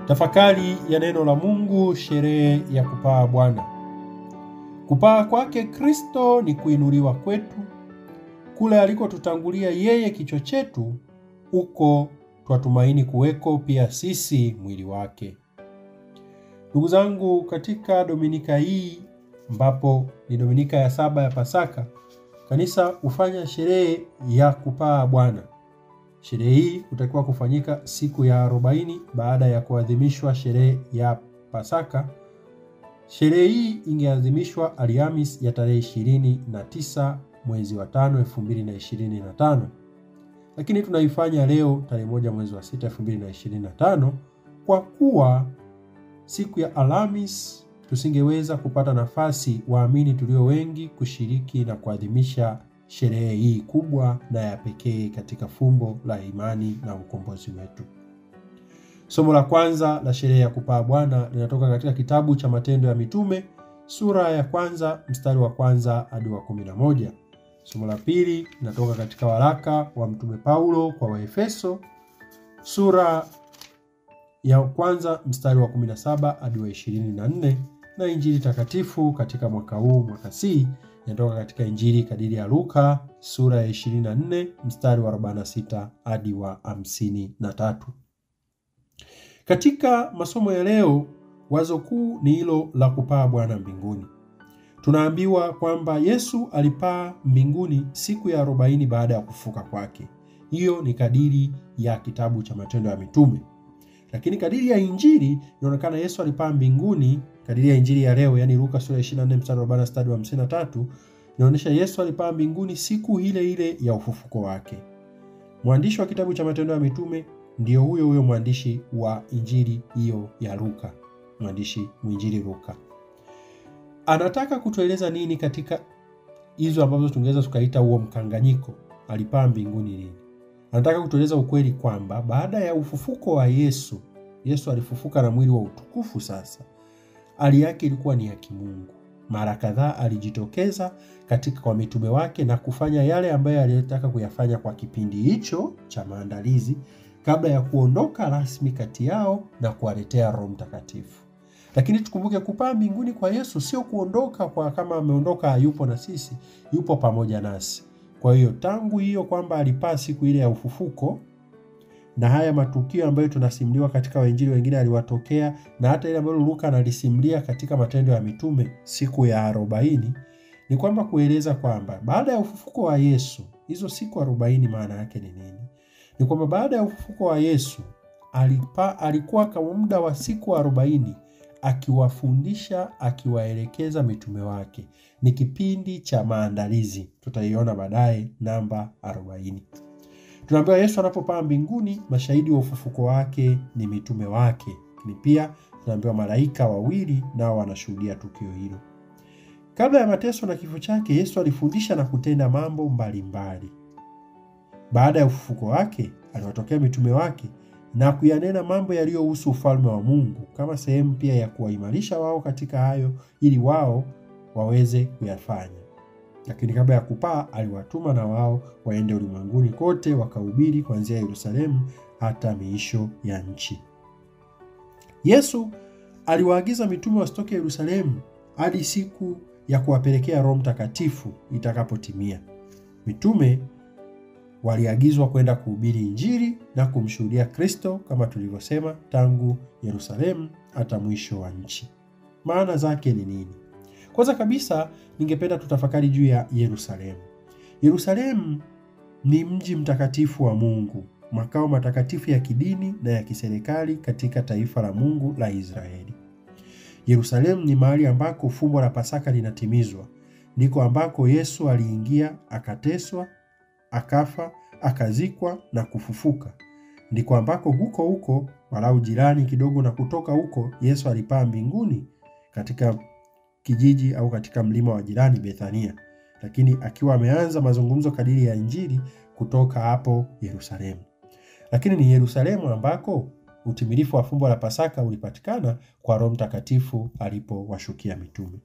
Tafakari ya neno la Mungu, sherehe ya kupaa Bwana. Kupaa kwake Kristo ni kuinuliwa kwetu. Kule alikotutangulia yeye kichwa chetu, uko twatumaini kuweko pia sisi mwili wake. Ndugu zangu, katika Dominika hii ambapo ni Dominika ya 7 ya Pasaka, kanisa hufanya sherehe ya kupaa Bwana. Sherehe hii hutakiwa kufanyika siku ya 40 baada ya kuadhimishwa sherehe ya Pasaka. Sherehe hii ingeadhimishwa Alhamisi ya tarehe 29 mwezi wa 5 2025. Lakini tunaifanya leo tarehe 1 mwezi wa 6 2025 kwa kuwa siku ya Alhamisi tusingeweza kupata nafasi waamini tulio wengi kushiriki na kuadhimisha sherehe hii kubwa na ya pekee katika fumbo la imani na ukombozi wetu. Somo la kwanza la sherehe ya kupaa Bwana linatoka katika kitabu cha Matendo ya Mitume sura ya 1 mstari wa 1 hadi wa 11. Somo la pili linatoka katika waraka wa Mtume Paulo kwa Waefeso sura ya 1 mstari wa 17 hadi wa 24, na Injili takatifu katika mwaka huu, mwaka C, inatoka katika Injili kadiri ya Luka sura ya 24 mstari wa 46 hadi wa 53. Katika masomo ya leo, wazo kuu ni hilo la kupaa Bwana mbinguni. Tunaambiwa kwamba Yesu alipaa mbinguni siku ya 40 baada ya kufufuka kwake. Hiyo ni kadiri ya kitabu cha Matendo ya Mitume. Lakini kadiri ya Injili inaonekana Yesu alipaa mbinguni, kadiri ya Injili ya leo, yani Luka sura ya 24 mstari wa 46 hadi wa 53, inaonyesha Yesu alipaa mbinguni siku ile ile ya ufufuko wake. Mwandishi wa kitabu cha Matendo ya Mitume ndio huyo mwandishi wa Injili hiyo ya Luka, mwandishi mwinjili Luka. Anataka kutueleza nini katika hizo ambazo tungeweza tukaita huo mkanganyiko, alipaa mbinguni nini? Anataka kutueleza ukweli kwamba baada ya ufufuko wa Yesu alifufuka na mwili wa utukufu sasa. Hali yake ilikuwa ni ya kimungu. Mara kadhaa alijitokeza katika kwa mitume wake na kufanya yale ambayo alitaka kuyafanya kwa kipindi hicho cha maandalizi kabla ya kuondoka rasmi kati yao na kuwaletea Roho Mtakatifu. Lakini tukumbuke kupaa mbinguni kwa Yesu sio kuondoka kwa kama ameondoka hayupo na sisi, yupo pamoja nasi. Kwa hiyo tangu hiyo kwamba alipaa siku ile ya ufufuko, na haya matukio ambayo tunasimuliwa katika wainjili wengine aliwatokea, na hata ile ambayo Luka analisimulia katika Matendo ya Mitume siku ya 40, ni kwamba kueleza kwamba baada ya ufufuko wa Yesu, hizo siku 40 maana yake ni nini? Ni kwamba baada ya ufufuko wa Yesu alikuwa kwa muda wa siku 40 akiwafundisha, akiwaelekeza mitume wake. Ni kipindi cha maandalizi, tutaiona baadaye namba 40. Tunaambiwa Yesu anapopaa mbinguni, mashahidi wa ufufuko wake ni mitume wake. Ni pia tunaambiwa malaika wawili nao wanashuhudia tukio hilo. Kabla ya mateso na kifo chake, Yesu alifundisha na kutenda mambo mbalimbali. Baada ya ufufuko wake, aliwatokea mitume wake na kuyanena mambo yaliyohusu ufalme wa Mungu kama sehemu pia ya kuwaimarisha wao katika hayo ili wao waweze kuyafanya. Lakini kabla ya kupaa, aliwatuma na wao waende ulimwenguni kote wakahubiri kuanzia Yerusalemu hata miisho ya nchi. Yesu aliwaagiza mitume wasitoke Yerusalemu hadi siku ya kuwapelekea Roho Mtakatifu itakapotimia. Mitume waliagizwa kwenda kuhubiri Injili na kumshuhudia Kristo kama tulivyosema, tangu Yerusalemu hata mwisho wa nchi. Maana zake ni nini? Kwanza kabisa ningependa tutafakari juu ya Yerusalemu. Yerusalemu ni mji mtakatifu wa Mungu, makao matakatifu ya kidini na ya kiserikali katika taifa la Mungu la Israeli. Yerusalemu ni mahali ambako fumbo la Pasaka linatimizwa. Ndiko ambako Yesu aliingia, akateswa, akafa, akazikwa na kufufuka. Ndiko ambako huko walau jirani kidogo na kutoka huko Yesu alipaa mbinguni katika kijiji au katika mlima wa jirani Bethania, lakini akiwa ameanza mazungumzo kadiri ya Injili kutoka hapo Yerusalemu. Lakini ni Yerusalemu ambako utimilifu wa fumbo la Pasaka ulipatikana kwa Roho Mtakatifu alipowashukia mitume.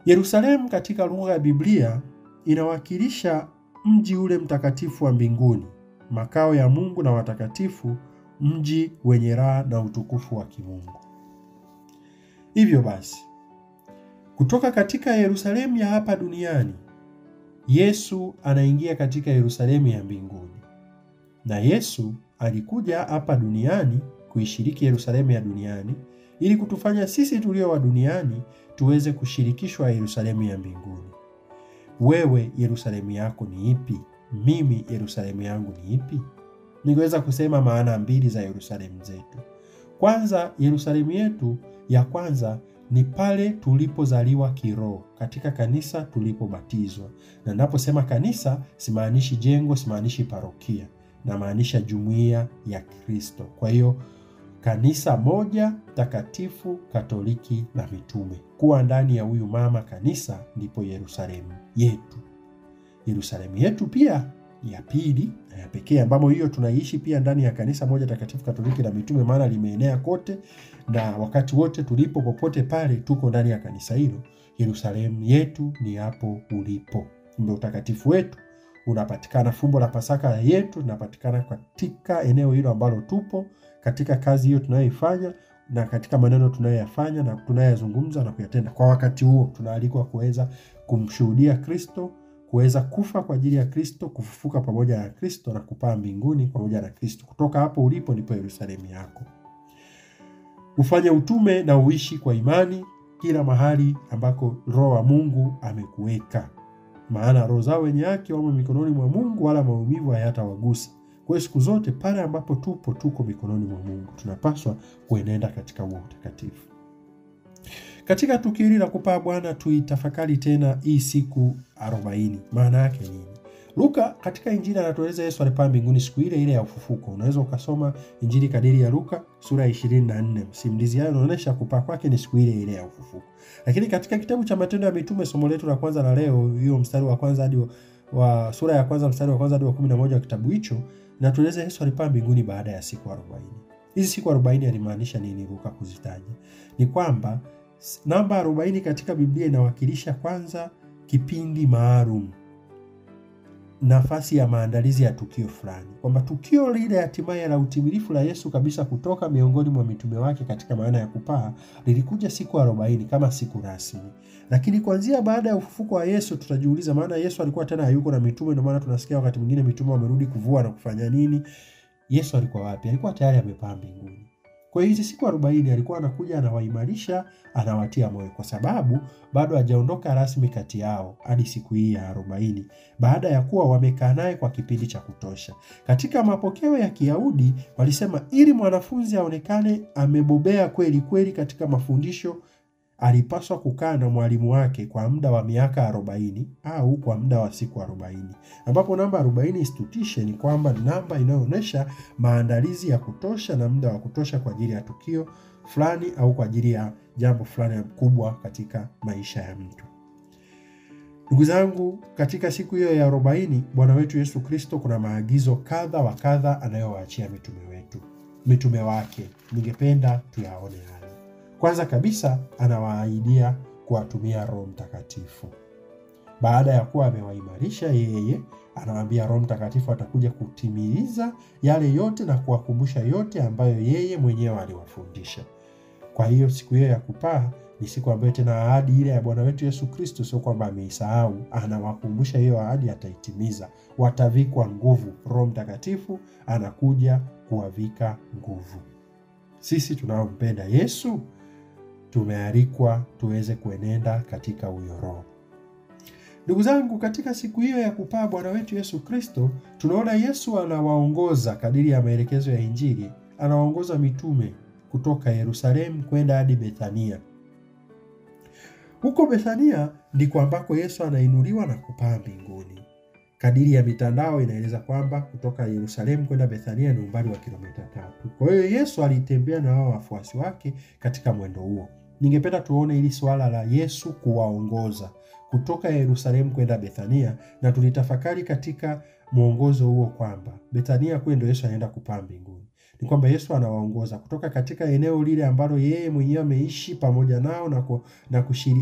Yerusalemu katika lugha ya Biblia inawakilisha mji ule mtakatifu wa mbinguni, makao ya Mungu na watakatifu mji wenye raha na utukufu wa kimungu. Hivyo basi, kutoka katika Yerusalemu ya hapa duniani, Yesu anaingia katika Yerusalemu ya mbinguni. Na Yesu alikuja hapa duniani kuishiriki Yerusalemu ya duniani ili kutufanya sisi tulio wa duniani tuweze kushirikishwa Yerusalemu ya mbinguni. Wewe Yerusalemu yako ni ipi? Mimi Yerusalemu yangu ni ipi? Ningeweza kusema maana mbili za Yerusalemu zetu. Kwanza, Yerusalemu yetu ya kwanza ni pale tulipozaliwa kiroho, katika kanisa tulipobatizwa. Na ninaposema kanisa, simaanishi jengo, simaanishi parokia, na maanisha jumuiya ya Kristo. Kwa hiyo kanisa moja takatifu Katoliki la mitume. Kuwa ndani ya huyu mama kanisa ndipo Yerusalemu yetu. Yerusalemu yetu pia ya pili na ya pekee, ambamo hiyo tunaishi pia ndani ya kanisa moja takatifu Katoliki la mitume, maana limeenea kote na wakati wote tulipo, popote pale tuko ndani ya kanisa hilo. Yerusalemu yetu ni hapo ulipo. Ndio utakatifu wetu unapatikana. Fumbo la Pasaka yetu linapatikana katika eneo hilo ambalo tupo, katika kazi hiyo tunayoifanya na katika maneno tunayoyafanya na tunayoyazungumza na kuyatenda. Kwa wakati huo tunaalikwa kuweza kumshuhudia Kristo, kuweza kufa kwa ajili ya Kristo, kufufuka pamoja na Kristo na kupaa mbinguni pamoja na Kristo. Kutoka hapo ulipo ndipo Yerusalemu yako. Ufanye utume na uishi kwa imani kila mahali ambako Roho wa Mungu amekuweka. Maana roho zao wenye haki wamo mikononi mwa Mungu, wala maumivu hayatawagusa. Kwa siku zote pale ambapo tuko mikononi mwa Mungu. Tunapaswa kuenenda katika huo utakatifu. Katika tukio hili la kupaa Bwana, tuitafakari tena hii siku 40. Maana yake nini? Luka katika Injili anatueleza Yesu alipaa mbinguni siku ile ile ya ufufuko. Unaweza ukasoma Injili kadiri ya Luka sura ya 24. Msimulizi yao unaonyesha kupaa kwake ni siku ile ile ya ufufuko. Lakini katika kitabu cha Matendo ya Mitume, somo letu la kwanza la leo, hiyo mstari wa kwanza hadi wa sura ya kwanza mstari wa kwanza hadi wa 11 wa kitabu hicho, inatueleza Yesu alipaa mbinguni baada ya siku 40. Hizi siku 40 alimaanisha nini Luka kuzitaja? Ni kwamba namba 40 katika Biblia inawakilisha kwanza kipindi maalum, nafasi ya maandalizi ya tukio fulani, kwamba tukio lile hatimaye la utimilifu la Yesu kabisa kutoka miongoni mwa mitume wake katika maana ya kupaa lilikuja siku 40 kama siku rasmi. Lakini kuanzia baada ya ufufuko wa Yesu tutajiuliza, maana Yesu alikuwa tena hayuko na mitume, ndio maana tunasikia wakati mwingine mitume wamerudi kuvua na kufanya nini. Yesu alikuwa wapi? Alikuwa tayari amepaa mbinguni. Kwa hiyo hizi siku 40 alikuwa anakuja, anawaimarisha, anawatia moyo, kwa sababu bado hajaondoka rasmi kati yao hadi siku hii ya 40, baada ya kuwa wamekaa naye kwa kipindi cha kutosha. Katika mapokeo ya Kiyahudi walisema ili mwanafunzi aonekane amebobea kweli kweli katika mafundisho, alipaswa kukaa na mwalimu wake kwa muda wa miaka 40 au kwa muda wa siku 40. Ambapo namba 40 istutishe ni kwamba namba inayoonyesha maandalizi ya kutosha na muda wa kutosha kwa ajili ya tukio fulani au kwa ajili ya jambo fulani kubwa katika maisha ya mtu. Ndugu zangu, katika siku hiyo ya 40 Bwana wetu Yesu Kristo kuna maagizo kadha wa kadha anayowaachia mitume wake. Ningependa tuyaone haya. Kwanza kabisa anawaahidia kuwatumia Roho Mtakatifu. Baada ya kuwa amewaimarisha yeye, anawaambia Roho Mtakatifu atakuja kutimiliza yale yote na kuwakumbusha yote ambayo yeye mwenyewe aliwafundisha. Kwa hiyo siku hiyo ya kupaa ni siku ambayo tena ahadi ile ya Bwana wetu Yesu Kristo sio kwamba ameisahau, anawakumbusha hiyo ahadi, ataitimiza. Watavikwa nguvu. Roho Mtakatifu anakuja kuwavika nguvu. Sisi tunaompenda Yesu tumealikwa tuweze kuenenda katika huyo Roho. Ndugu zangu, katika siku hiyo ya kupaa Bwana wetu Yesu Kristo, tunaona Yesu anawaongoza kadiri ya maelekezo ya Injili. Anawaongoza mitume kutoka Yerusalemu kwenda hadi Bethania. Huko Bethania ndiko ambako Yesu anainuliwa na kupaa mbinguni. Kadiri ya mitandao inaeleza kwamba kutoka Yerusalemu kwenda Bethania ni umbali wa kilomita 3. Kwa hiyo Yesu alitembea na hao wafuasi wake katika mwendo huo. Ningependa tuone hili swala la Yesu kuwaongoza kutoka Yerusalemu kwenda Bethania, na tulitafakari katika mwongozo huo kwamba Bethania kule ndio Yesu anaenda kupaa mbinguni. ni kwamba Yesu anawaongoza kutoka katika eneo lile ambalo yeye mwenyewe ameishi pamoja nao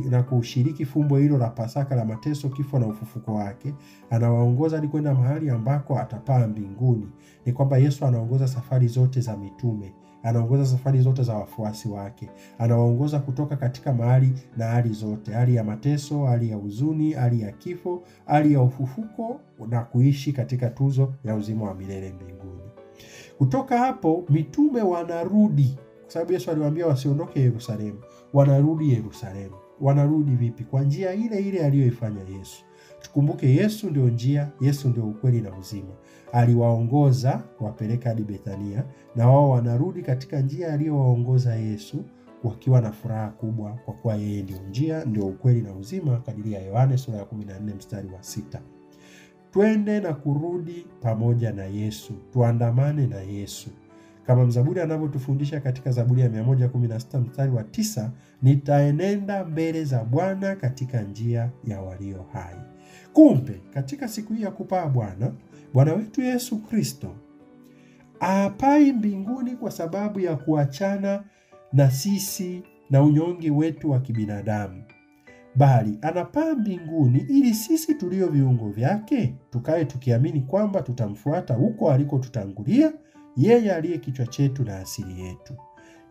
na kushiriki fumbo hilo la Pasaka la mateso, kifo na ufufuko wake. Anawaongoza hadi kwenda mahali ambako atapaa mbinguni. Ni kwamba Yesu anaongoza safari zote za mitume, anaongoza safari zote za wafuasi wake, anawaongoza kutoka katika mahali na hali zote, hali ya mateso, hali ya huzuni, hali ya kifo, hali ya ufufuko, na kuishi katika tuzo ya uzima wa milele mbinguni. Kutoka hapo mitume wanarudi, kwa sababu Yesu aliwaambia wasiondoke Yerusalemu. Wanarudi Yerusalemu. Wanarudi vipi? Kwa njia ile ile aliyoifanya Yesu. Tukumbuke Yesu ndio njia, Yesu ndio ukweli na uzima. Aliwaongoza kuwapeleka hadi Bethania, na wao wanarudi katika njia aliyowaongoza Yesu wakiwa na furaha kubwa, kwa kuwa yeye ndio njia, ndio ukweli na uzima, kadiri ya Yohane sura ya 14 mstari wa 6. Twende na kurudi pamoja na Yesu, tuandamane na Yesu. Kama mzaburi anavyotufundisha katika Zaburi ya 116 mstari wa 9, nitaenenda mbele za Bwana katika njia ya walio hai. Kumbe katika siku hii ya kupaa Bwana wetu Yesu Kristo apai mbinguni kwa sababu ya kuachana na sisi na unyonge wetu wa kibinadamu, bali anapaa mbinguni ili sisi tulio viungo vyake tukae tukiamini kwamba tutamfuata huko alikotutangulia, yeye aliye kichwa chetu na asili yetu.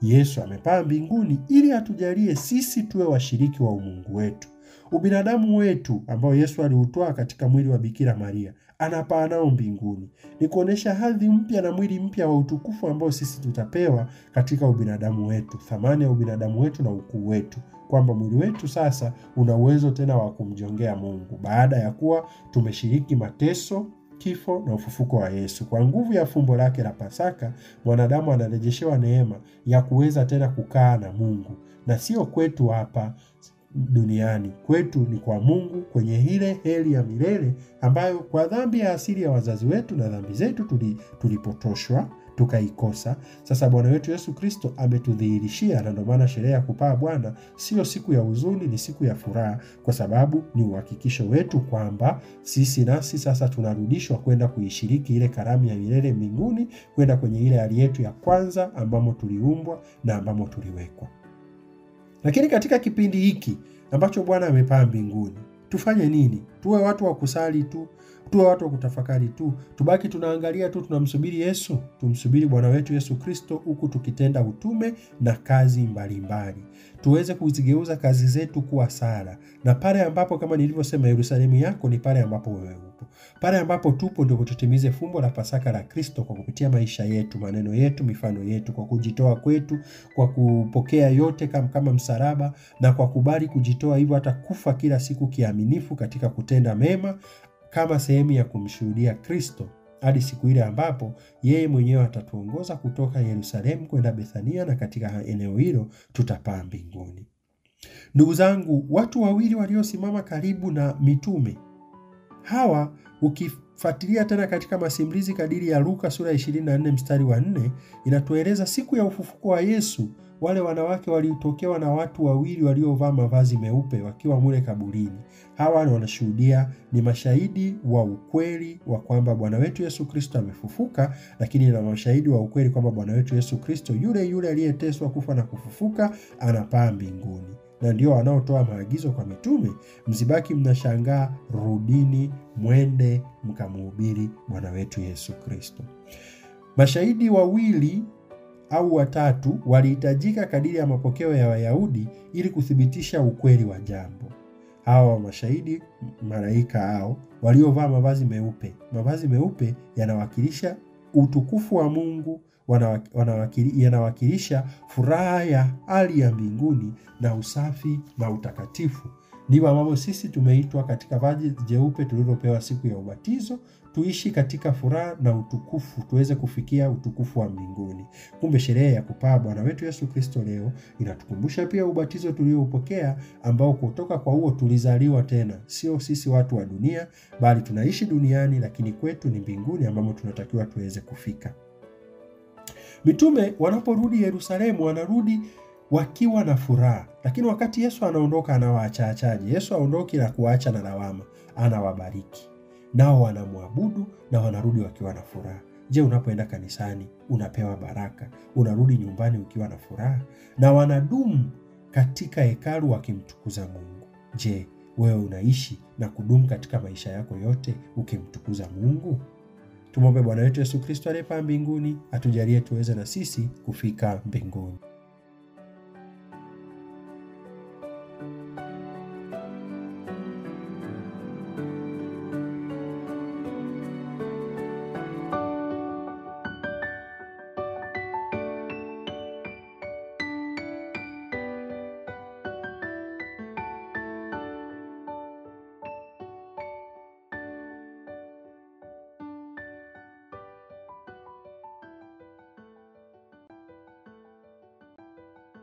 Yesu amepaa mbinguni ili atujalie sisi tuwe washiriki wa umungu wetu. Ubinadamu wetu ambao Yesu aliutoa katika mwili wa Bikira Maria, anapaa nao mbinguni. Ni kuonesha hadhi mpya na mwili mpya wa utukufu ambao sisi tutapewa katika ubinadamu wetu, thamani ya ubinadamu wetu na ukuu wetu, kwamba mwili wetu sasa una uwezo tena wa kumjongea Mungu baada ya kuwa tumeshiriki mateso, kifo na ufufuko wa Yesu. Kwa nguvu ya fumbo lake la Pasaka, mwanadamu anarejeshewa neema ya kuweza tena kukaa na Mungu, na sio kwetu hapa duniani. Kwetu ni kwa Mungu kwenye ile heri ya milele ambayo kwa dhambi ya asili ya wazazi wetu na dhambi zetu tulipotoshwa tukaikosa. Sasa Bwana wetu Yesu Kristo ametudhihirishia, na ndio maana sherehe ya kupaa Bwana sio siku ya huzuni, ni siku ya furaha, kwa sababu ni uhakikisho wetu kwamba sisi nasi sasa tunarudishwa kwenda kuishiriki ile karamu ya milele mbinguni, kwenda kwenye ile hali yetu ya kwanza ambamo tuliumbwa na ambamo tuliwekwa. Lakini katika kipindi hiki ambacho Bwana amepaa mbinguni, tufanye nini? Tuwe watu wa kusali tu? Tuwe watu wa kutafakari tu? Tubaki tunaangalia tu tunamsubiri Yesu? Tumsubiri Bwana wetu Yesu Kristo huku tukitenda utume na kazi mbalimbali. Tuweze kuzigeuza kazi zetu kuwa sala. Na pale ambapo, kama nilivyosema, Yerusalemu yako ni pale ambapo wewe upo. Pale ambapo tupo ndio tutimize fumbo la Pasaka la Kristo kwa kupitia maisha yetu, maneno yetu, mifano yetu, kwa kujitoa kwetu, kwa kupokea yote kama msalaba, na kwa kubali kujitoa hivyo hata kufa kila siku kiaminifu katika kutenda mema, kama sehemu ya kumshuhudia Kristo hadi siku ile ambapo yeye mwenyewe atatuongoza kutoka Yerusalemu kwenda Bethania, na katika eneo hilo tutapaa mbinguni. Ndugu zangu, watu wawili waliosimama karibu na mitume hawa, ukifuatilia tena katika masimulizi kadiri ya Luka sura 24 mstari wa 4, inatueleza siku ya ufufuko wa Yesu, wale wanawake walitokewa na watu wawili waliovaa mavazi meupe wakiwa mule kaburini. Hawa wanashuhudia, ni mashahidi wa ukweli wa kwamba Bwana wetu Yesu Kristo amefufuka, lakini na mashahidi wa ukweli kwamba Bwana wetu Yesu Kristo yule aliyeteswa, kufa na kufufuka, anapaa mbinguni. Na ndio wanaotoa maagizo kwa mitume, msibaki mnashangaa, rudini, mwende mkamhubiri Bwana wetu Yesu Kristo. Mashahidi wawili au watatu walihitajika kadiri ya mapokeo ya Wayahudi ili kuthibitisha ukweli wa jambo. Hawa mashahidi, malaika hao waliovaa mavazi meupe. Mavazi meupe yanawakilisha utukufu wa Mungu, yanawakilisha furaha ya hali ya mbinguni na usafi na utakatifu. Ndivyo ambavyo sisi tumeitwa katika vazi jeupe tulilopewa siku ya ubatizo, tuishi katika furaha na utukufu, tuweze kufikia utukufu wa mbinguni. Kumbe sherehe ya kupaa Bwana wetu Yesu Kristo leo inatukumbusha pia ubatizo tulioupokea, ambao kutoka kwa huo tulizaliwa tena. Sio sisi watu wa dunia, bali tunaishi duniani, lakini kwetu ni mbinguni ambamo tunatakiwa tuweze kufika. Mitume wanaporudi Yerusalemu, wanarudi wakiwa na furaha. Lakini wakati Yesu anaondoka, anawaachaje? Yesu aondoki na kuacha na lawama, anawabariki. Nao wanamwabudu na wanarudi wakiwa na furaha. Je, unapoenda kanisani unapewa baraka, unarudi nyumbani ukiwa na furaha, na wanadumu katika hekalu wakimtukuza Mungu. Je, wewe unaishi na kudumu katika maisha yako yote ukimtukuza Mungu? Tumwombe Bwana wetu Yesu Kristo aliyepaa mbinguni atujalie tuweze na sisi kufika mbinguni.